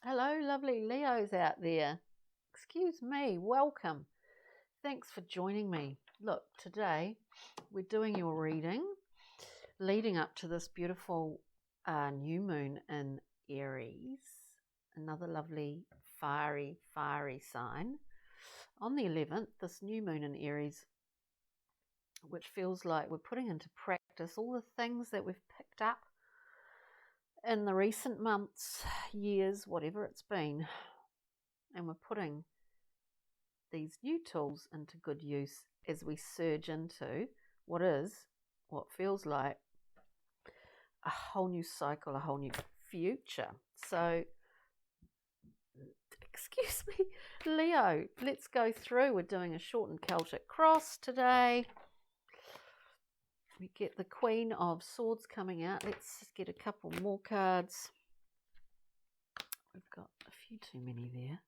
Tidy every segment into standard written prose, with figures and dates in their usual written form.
Hello, lovely Leos out there. Excuse me, welcome. Thanks for joining me. Look, today we're doing your reading leading up to this beautiful new moon in Aries, another lovely fiery sign. On the 11th, this new moon in Aries, which feels like we're putting into practice all the things that we've picked up in the recent months, years, whatever it's been, and we're putting these new tools into good use as we surge into what feels like a whole new cycle, a whole new future. So, excuse me, Leo, let's go through. We're doing a shortened Celtic cross today. We get the Queen of Swords coming out. Let's get a couple more cards. We've got a few too many there.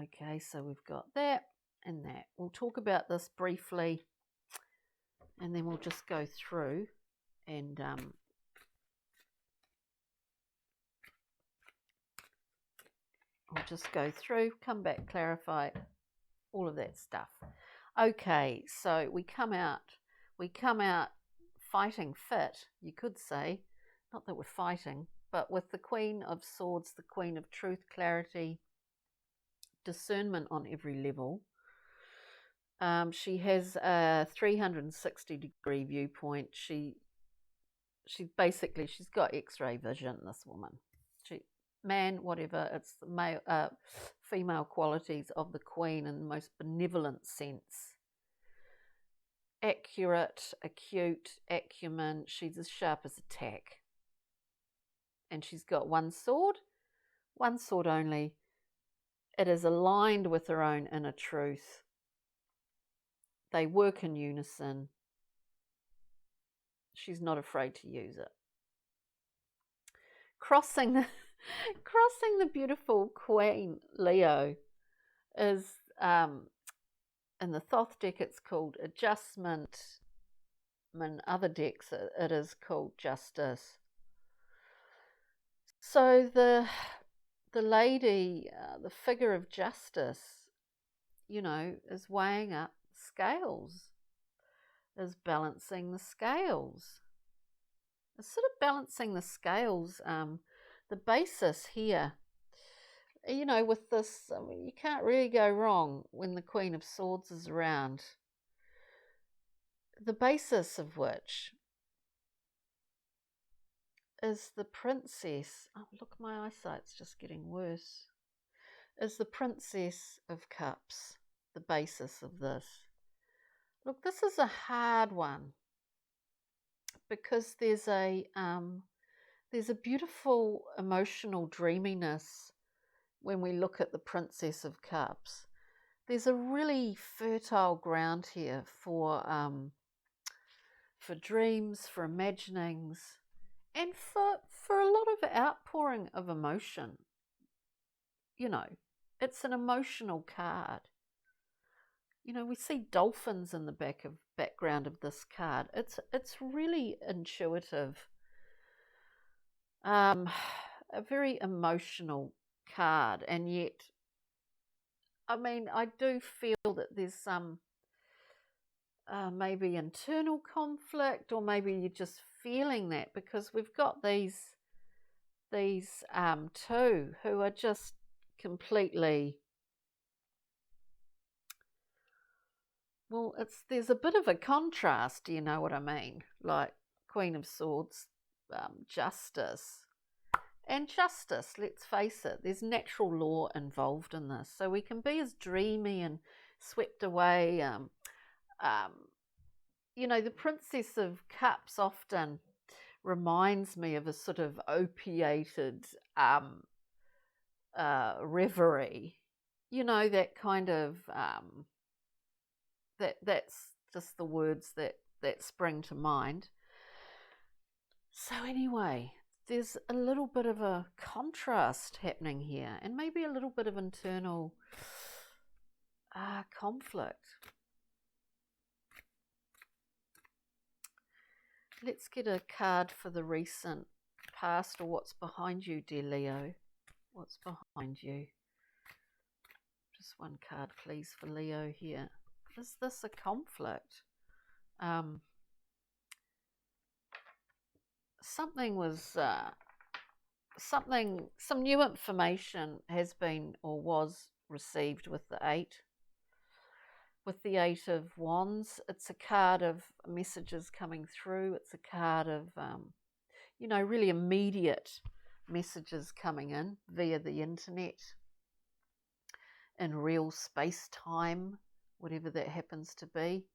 Okay, so we've got that and that. We'll talk about this briefly and then we'll just go through and we'll just go through, come back, clarify, all of that stuff. Okay, so we come out fighting fit, you could say. Not that we're fighting, but with the Queen of Swords, the Queen of Truth, clarity, discernment on every level. She has a 360-degree viewpoint. She's got X-ray vision, this woman. Man, whatever, it's the male, female qualities of the Queen in the most benevolent sense. Accurate, acute, acumen. She's as sharp as a tack. And she's got one sword only. It is aligned with her own inner truth. They work in unison. She's not afraid to use it. Crossing the beautiful Queen, Leo, is in the Thoth deck it's called Adjustment. In other decks it is called Justice. So the lady, the figure of justice, is weighing up scales, is balancing the scales. It's sort of balancing the scales. The basis here, with this, you can't really go wrong when the Queen of Swords is around. The basis of which is the Princess. Oh, look, my eyesight's just getting worse. Is the Princess of Cups the basis of this? Look, this is a hard one because there's a beautiful emotional dreaminess when we look at the Princess of Cups. There's a really fertile ground here for dreams, for imaginings, and for a lot of outpouring of emotion. It's an emotional card. We see dolphins in the background of this card. It's really intuitive. A very emotional card, and yet, I do feel that there's some maybe internal conflict, or maybe you're just feeling that because we've got these two who are just completely, well, there's a bit of a contrast, you know what I mean? Like Queen of Swords, justice. And justice, let's face it, there's natural law involved in this. So we can be as dreamy and swept away. The Princess of Cups often reminds me of a sort of opiated reverie. That kind of, that's just the words that spring to mind. So anyway, there's a little bit of a contrast happening here, and maybe a little bit of internal conflict. Let's get a card for the recent past, or what's behind you, dear Leo. What's behind you? Just one card, please, for Leo here. Is this a conflict? Something was, some new information has been or was received with the 8. With the 8 of Wands, it's a card of messages coming through. It's a card of, really immediate messages coming in via the internet, in real space-time, whatever that happens to be.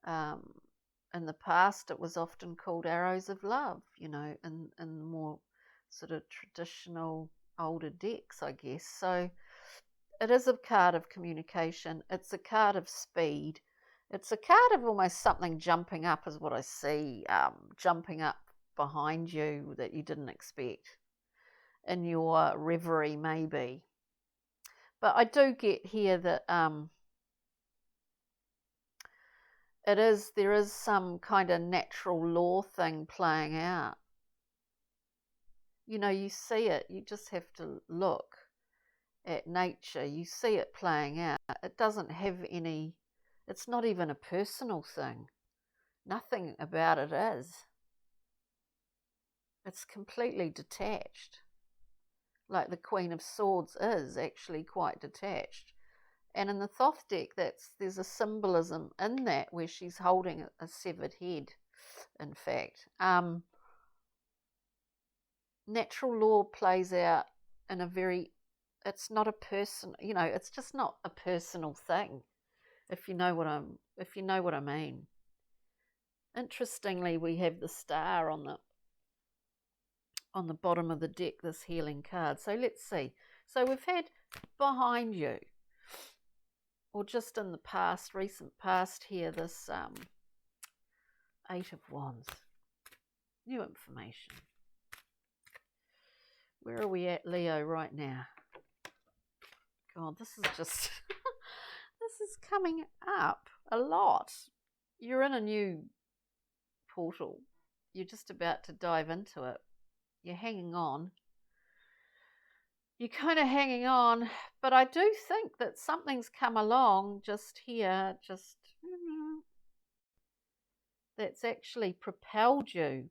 In the past, it was often called arrows of love, in the more sort of traditional older decks, I guess. So it is a card of communication. It's a card of speed. It's a card of almost something jumping up, is what I see, jumping up behind you that you didn't expect in your reverie, maybe. But I do get here that there is some kind of natural law thing playing out. You see it. You just have to look at nature. You see it playing out. It doesn't have any, it's not even a personal thing. Nothing about it is. It's completely detached. Like the Queen of Swords is actually quite detached. And in the Thoth deck, there's a symbolism in that where she's holding a severed head, in fact. Natural law plays out in a very, it's not a person, it's just not a personal thing, if you know what I mean. Interestingly, we have the star on the bottom of the deck, this healing card. So let's see. So we've had behind you, or just in the past, recent past here, this 8 of Wands. New information. Where are we at, Leo, right now? God, this is just, this is coming up a lot. You're in a new portal. You're just about to dive into it. You're hanging on. You're kind of hanging on, but I do think that something's come along just here, that's actually propelled you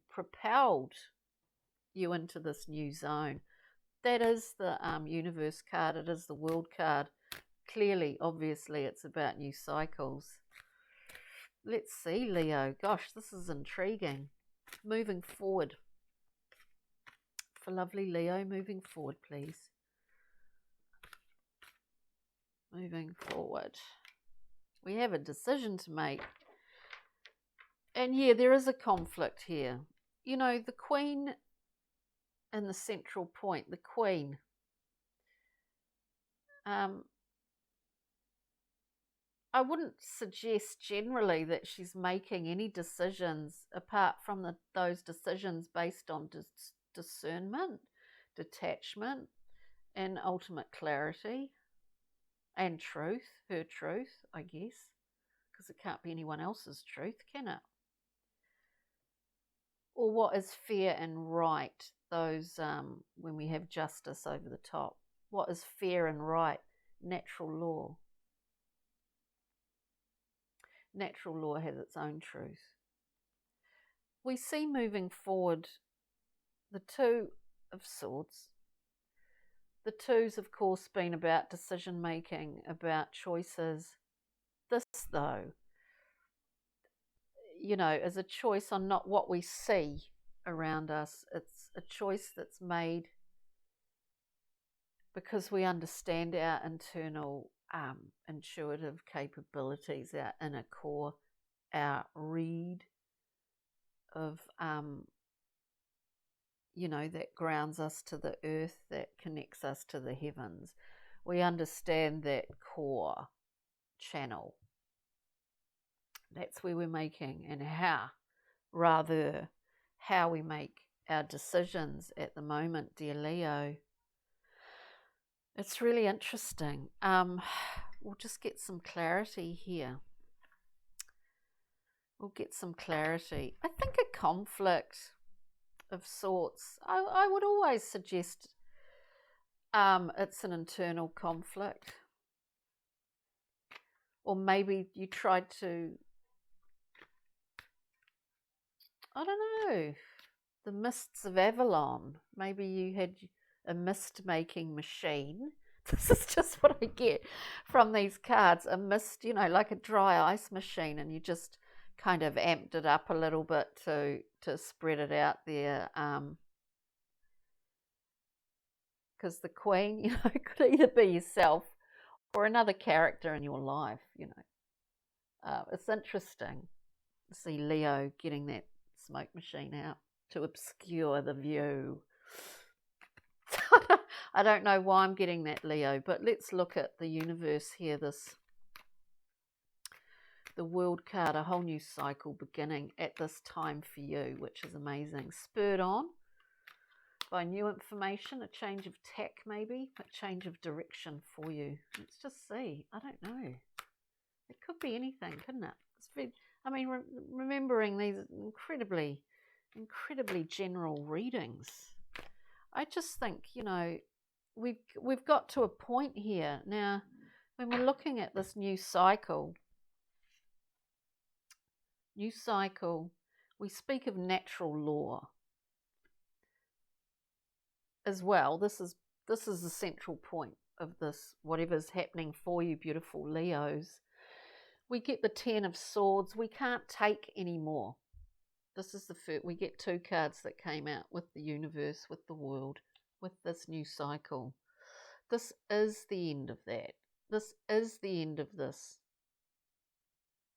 into this new zone. That is the universe card. It is the world card. Clearly, obviously, it's about new cycles. Let's see, Leo. Gosh, this is intriguing. Moving forward. For lovely Leo, moving forward, please. Moving forward. We have a decision to make. And yeah, there is a conflict here. The Queen and the central point, the Queen. I wouldn't suggest generally that she's making any decisions apart from those decisions based on discernment, detachment, and ultimate clarity and truth, her truth, I guess, because it can't be anyone else's truth, can it? Or what is fair and right, those when we have justice over the top. What is fair and right? Natural law. Natural law has its own truth. We see moving forward the 2 of Swords. The 2's, of course, been about decision making, about choices. This, though, is a choice on not what we see around us. It's a choice that's made because we understand our internal intuitive capabilities, our inner core, our read of, that grounds us to the earth, that connects us to the heavens. We understand that core channel. That's where we're making, and how we make our decisions at the moment, dear Leo. It's really interesting. We'll just get some clarity here. We'll get some clarity. I think a conflict of sorts. I would always suggest It's an internal conflict. Or maybe you tried to, I don't know, the mists of Avalon. Maybe you had a mist-making machine. This is just what I get from these cards. A mist, you know, like a dry ice machine, and you just kind of amped it up a little bit to spread it out there. Because the Queen, you know, could either be yourself or another character in your life, you know. It's interesting to see Leo getting that smoke machine out to obscure the view. I don't know why I'm getting that, Leo, but let's look at the universe here. The world card, a whole new cycle beginning at this time for you, which is amazing. Spurred on by new information, a change of tack maybe, a change of direction for you. Let's just see. I don't know. It could be anything, couldn't it? I mean, remembering these incredibly general readings, I just think, you know, we've got to a point here now when we're looking at this new cycle, we speak of natural law as well. This is the central point of this, whatever's happening for you, beautiful Leos. We get the 10 of Swords. We can't take any more. This is the first. We get 2 cards that came out with the universe, with the world, with this new cycle. This is the end of that. This is the end of this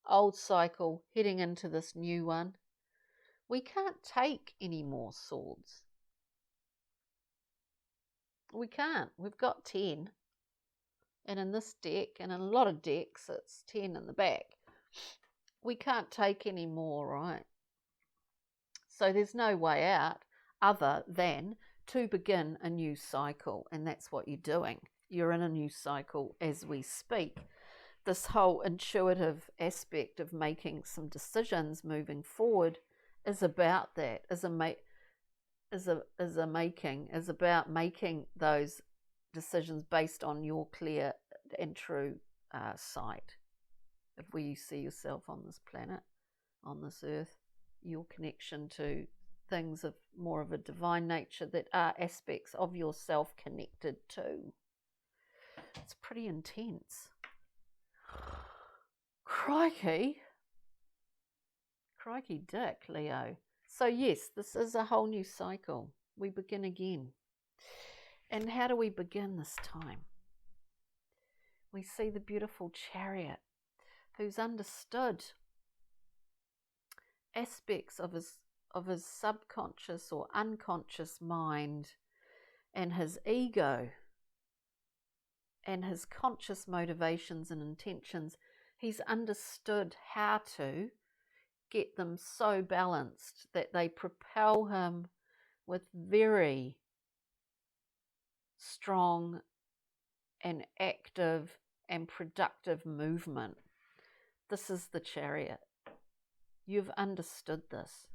old cycle, heading into this new one. We can't take any more swords. We can't. We've got 10. And in this deck, and in a lot of decks, it's 10 in the back. We can't take any more, right? So there's no way out other than to begin a new cycle. And that's what you're doing. You're in a new cycle as we speak. This whole intuitive aspect of making some decisions moving forward is about that, is about making those decisions based on your clear and true sight of where you see yourself on this planet, on this earth, your connection to things of more of a divine nature that are aspects of yourself connected to. It's pretty intense. Crikey dick, Leo. So yes, this is a whole new cycle. We begin again. And how do we begin this time? We see the beautiful Chariot, who's understood aspects of his subconscious or unconscious mind and his ego and his conscious motivations and intentions. He's understood how to get them so balanced that they propel him with very strong and active and productive movement. This is the Chariot. You've understood this.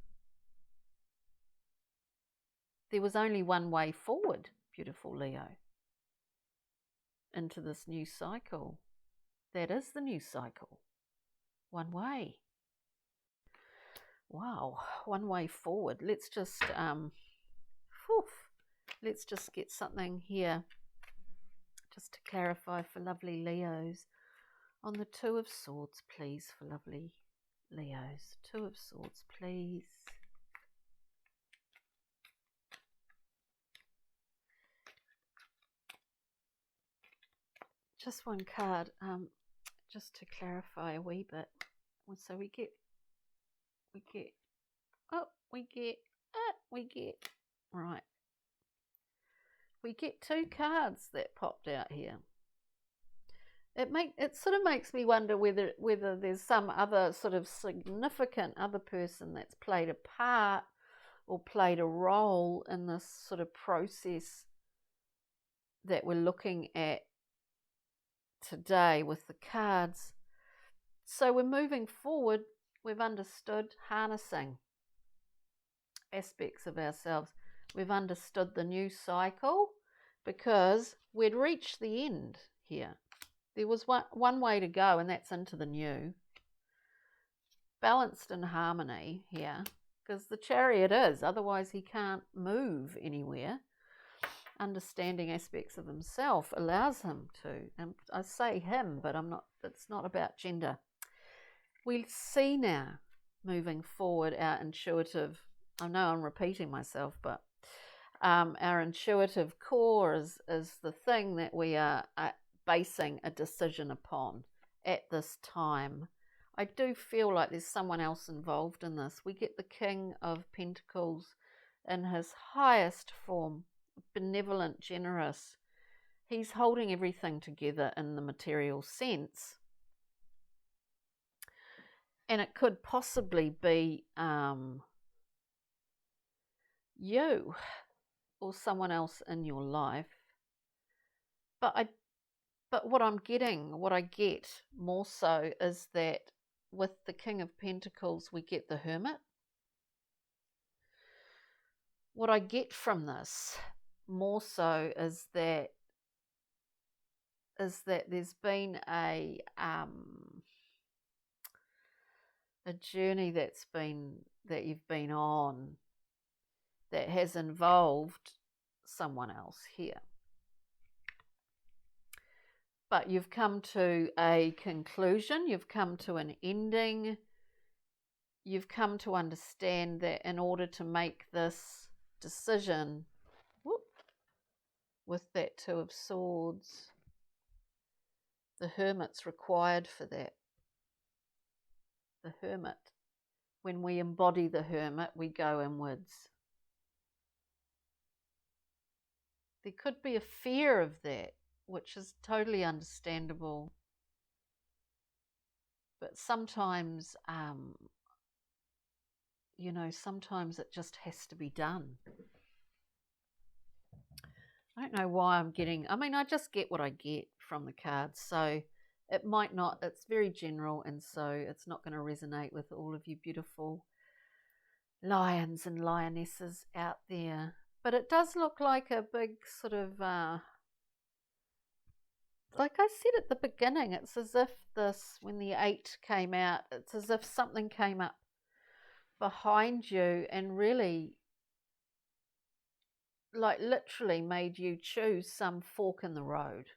There was only one way forward, beautiful Leo, into this new cycle. That is the new cycle. One way. Wow, one way forward. Let's just get something here just to clarify for lovely Leos. On the 2 of Swords, please, for lovely Leos. 2 of Swords, please. Just one card, just to clarify a wee bit. So we get, right. We get 2 cards that popped out here. It sort of makes me wonder whether there's some other sort of significant other person that's played a part or played a role in this sort of process that we're looking at today with the cards. So we're moving forward. We've understood harnessing aspects of ourselves. We've understood the new cycle because we'd reached the end here. There was one way to go, and that's into the new. Balanced in harmony here, because the Chariot is, otherwise he can't move anywhere. Understanding aspects of himself allows him to, and I say him, but it's not about gender. We see now, moving forward, our intuitive, I know I'm repeating myself, but our intuitive core is the thing that we are basing a decision upon at this time. I do feel like there's someone else involved in this. We get the King of Pentacles in his highest form, benevolent, generous. He's holding everything together in the material sense. And it could possibly be you or someone else in your life. But what I get more so is that with the King of Pentacles, we get the Hermit. What I get from this more so is that there's been a journey that you've been on that has involved someone else here. But you've come to a conclusion, you've come to an ending, you've come to understand that in order to make this decision, with that Two of Swords, the Hermit's required for that. The Hermit. When we embody the Hermit, we go inwards. There could be a fear of that, which is totally understandable. But sometimes, sometimes it just has to be done. I don't know why I just get what I get from the cards. So it might not, it's very general, and so it's not going to resonate with all of you beautiful lions and lionesses out there. But it does look like a big sort of, like I said at the beginning, it's as if when the 8 came out, it's as if something came up behind you and really, like literally made you choose some fork in the road,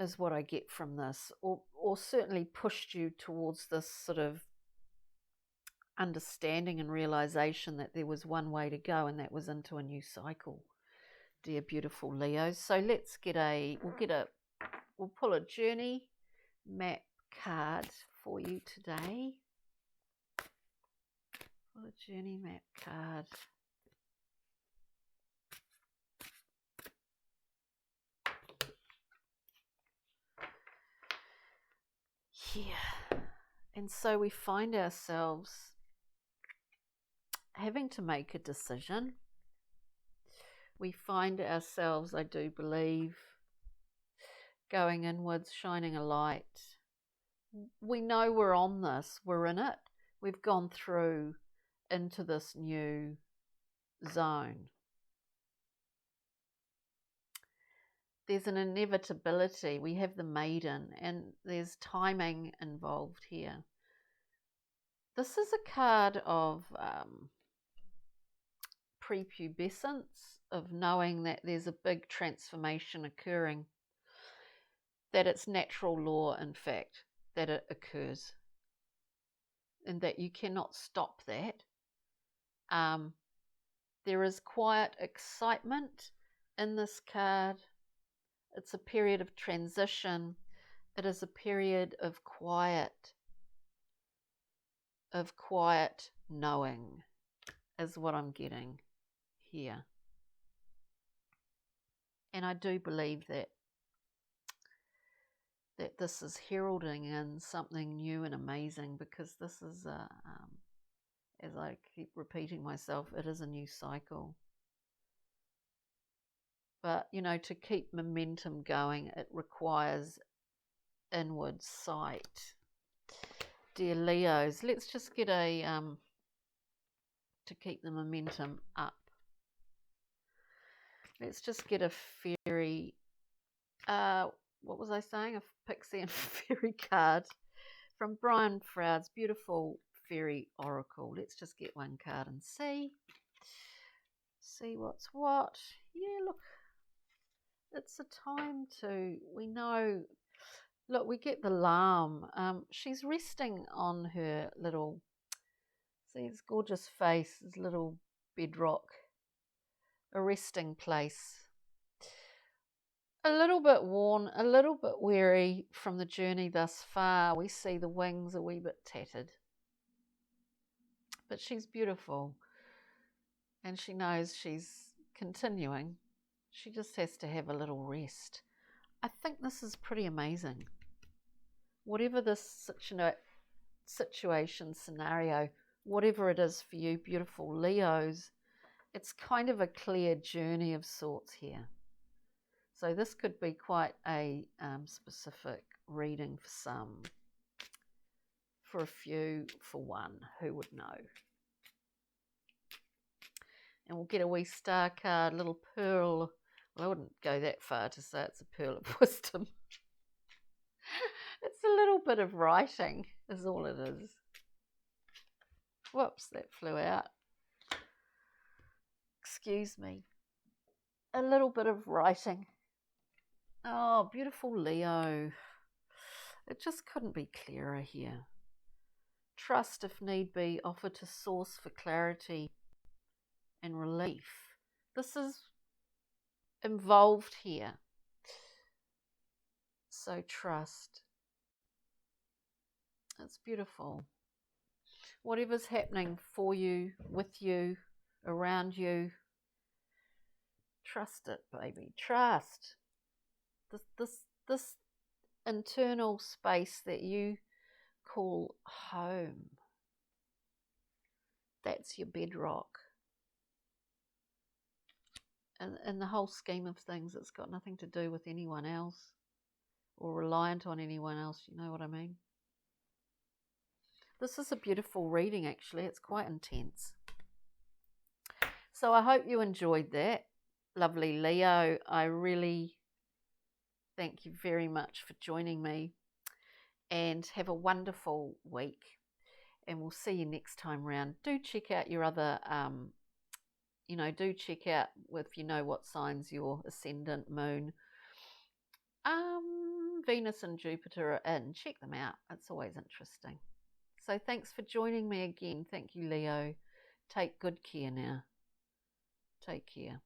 is what I get from this, or certainly pushed you towards this sort of understanding and realization that there was one way to go, and that was into a new cycle, dear beautiful Leos. So let's we'll pull a journey map card for you today. Pull a journey map card. Yeah. And so we find ourselves having to make a decision. We find ourselves, I do believe, going inwards, shining a light. We know we're on this, we're in it. We've gone through into this new zone. There's an inevitability. We have the Maiden, and there's timing involved here. This is a card of prepubescence, of knowing that there's a big transformation occurring, that it's natural law, in fact, that it occurs, and that you cannot stop that. There is quiet excitement in this card. It's a period of transition. It is a period of quiet knowing, is what I'm getting here. And I do believe that this is heralding in something new and amazing, because this is, as I keep repeating myself, it is a new cycle. But, to keep momentum going, it requires inward sight. Dear Leos, let's just get to keep the momentum up. Let's just get a fairy, what was I saying? A pixie and fairy card from Brian Froud's beautiful fairy oracle. Let's just get one card and see what's what. Yeah, look, it's a time to, we know, look, we get the lamb. She's resting on her little, see his gorgeous face, his little bedrock, a resting place. A little bit worn, a little bit weary from the journey thus far. We see the wings a wee bit tattered. But she's beautiful. And she knows she's continuing. She just has to have a little rest. I think this is pretty amazing. Whatever this situation, scenario, whatever it is for you, beautiful Leos, it's kind of a clear journey of sorts here. So this could be quite a specific reading for some, for a few, for one, who would know. And we'll get a wee star card, little pearl. Well, I wouldn't go that far to say it's a pearl of wisdom. It's a little bit of writing is all it is. Whoops, that flew out. Excuse me. A little bit of writing. Oh, beautiful Leo. It just couldn't be clearer here. Trust, if need be, offer to source for clarity and relief. This is involved here. So trust. It's beautiful. Whatever's happening for you, with you, around you, trust it, baby. Trust. This internal space that you call home. That's your bedrock. And in the whole scheme of things, it's got nothing to do with anyone else or reliant on anyone else. You know what I mean? This is a beautiful reading, actually. It's quite intense. So I hope you enjoyed that. Lovely Leo. I really thank you very much for joining me, and have a wonderful week, and we'll see you next time round. Do check out your other, do check out if you know what signs your ascendant, moon, Venus and Jupiter are in. Check them out. It's always interesting. So thanks for joining me again. Thank you, Leo. Take good care now. Take care.